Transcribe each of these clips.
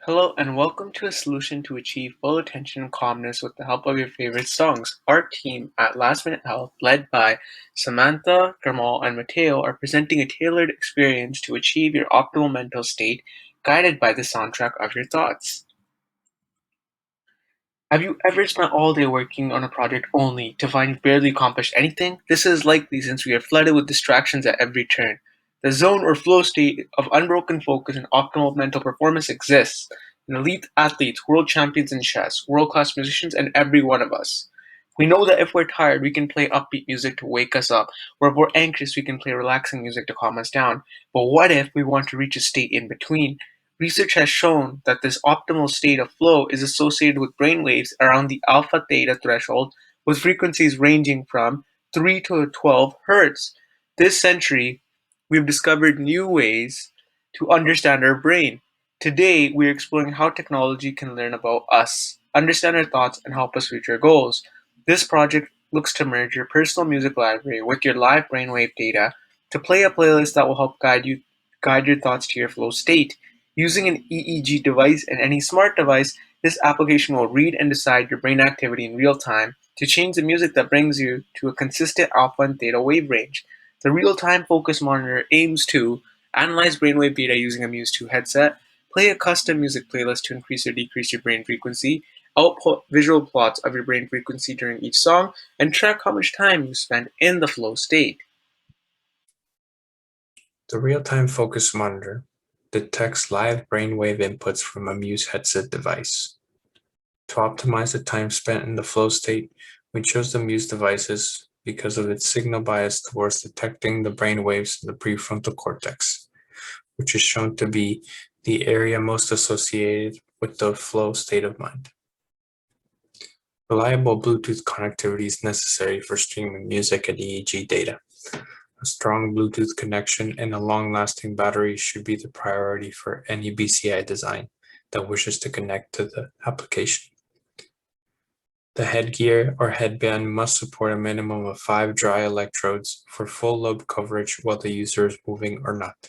Hello and welcome to a solution to achieve full attention and calmness with the help of your favorite songs. Our team at Last Minute Health, led by Samantha, Gamal, and Mateo, are presenting a tailored experience to achieve your optimal mental state, guided by the soundtrack of your thoughts. Have you ever spent all day working on a project only to find you barely accomplished anything? This is likely since we are flooded with distractions at every turn. The zone or flow state of unbroken focus and optimal mental performance exists in elite athletes, world champions in chess, world class musicians, and every one of us. We know that if we're tired, we can play upbeat music to wake us up, or if we're anxious, we can play relaxing music to calm us down. But what if we want to reach a state in between? Research has shown that this optimal state of flow is associated with brain waves around the alpha theta threshold, with frequencies ranging from 3 to 12 hertz. This century, we've discovered new ways to understand our brain. Today, we're exploring how technology can learn about us, understand our thoughts, and help us reach our goals. This project looks to merge your personal music library with your live brainwave data to play a playlist that will help guide your thoughts to your flow state. Using an EEG device and any smart device, this application will read and decide your brain activity in real time to change the music that brings you to a consistent alpha and theta wave range. The real-time focus monitor aims to analyze brainwave data using a Muse 2 headset, play a custom music playlist to increase or decrease your brain frequency, output visual plots of your brain frequency during each song, and track how much time you spend in the flow state. The real-time focus monitor detects live brainwave inputs from a Muse headset device. To optimize the time spent in the flow state, we chose the Muse devices because of its signal bias towards detecting the brainwaves in the prefrontal cortex, which is shown to be the area most associated with the flow state of mind. Reliable Bluetooth connectivity is necessary for streaming music and EEG data. A strong Bluetooth connection and a long-lasting battery should be the priority for any BCI design that wishes to connect to the application. The headgear or headband must support a minimum of 5 dry electrodes for full lobe coverage while the user is moving or not.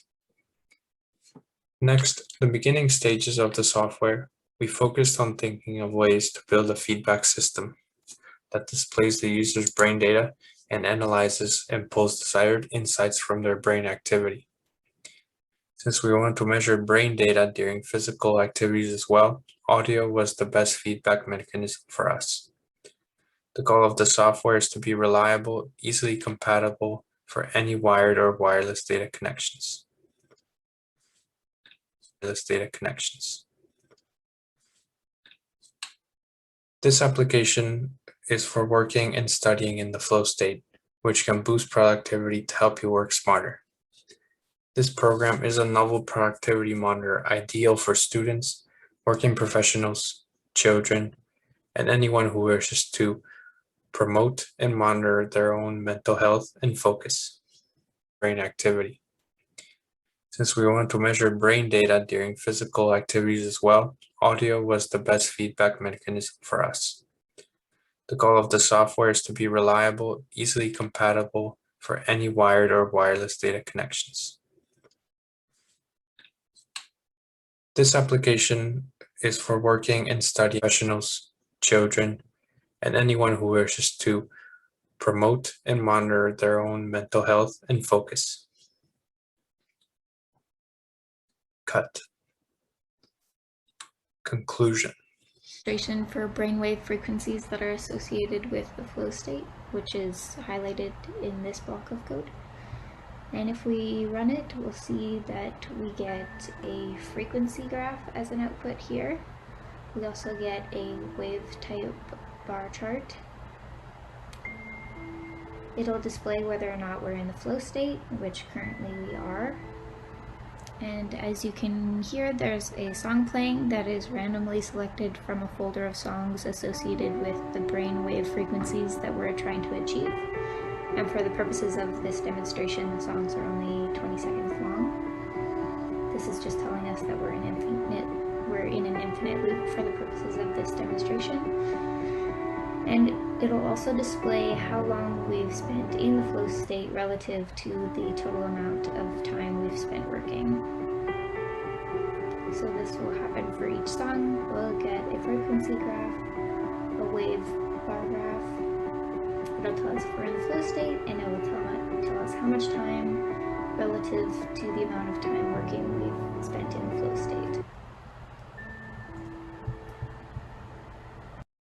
Next, the beginning stages of the software, we focused on thinking of ways to build a feedback system that displays the user's brain data and analyzes and pulls desired insights from their brain activity. Since we want to measure brain data during physical activities as well, audio was the best feedback mechanism for us. The goal of the software is to be reliable, easily compatible for any wired or wireless data connections. This application is for working and studying in the flow state, which can boost productivity to help you work smarter. This program is a novel productivity monitor ideal for students, working professionals, children, and anyone who wishes to promote and monitor their own mental health and focus, brain activity. Since we want to measure brain data during physical activities as well, audio was the best feedback mechanism for us. The goal of the software is to be reliable, easily compatible for any wired or wireless data connections. This application is for working and studying professionals, children, and anyone who wishes to promote and monitor their own mental health and focus. Cut. Conclusion. Demonstration for brainwave frequencies that are associated with the flow state, which is highlighted in this block of code. And if we run it, we'll see that we get a frequency graph as an output here. We also get a wave type bar chart. It'll display whether or not we're in the flow state, which currently we are. And as you can hear, there's a song playing that is randomly selected from a folder of songs associated with the brainwave frequencies that we're trying to achieve. And for the purposes of this demonstration, the songs are only 20 seconds long. This is just telling us that we're in an infinite loop for the purposes of this demonstration. And it'll also display how long we've spent in the flow state relative to the total amount of time we've spent working. So this will happen for each song. We'll get a frequency graph, a wave bar graph. It'll tell us if we're in the flow state, and it will tell us how much time relative to the amount of time working we've spent in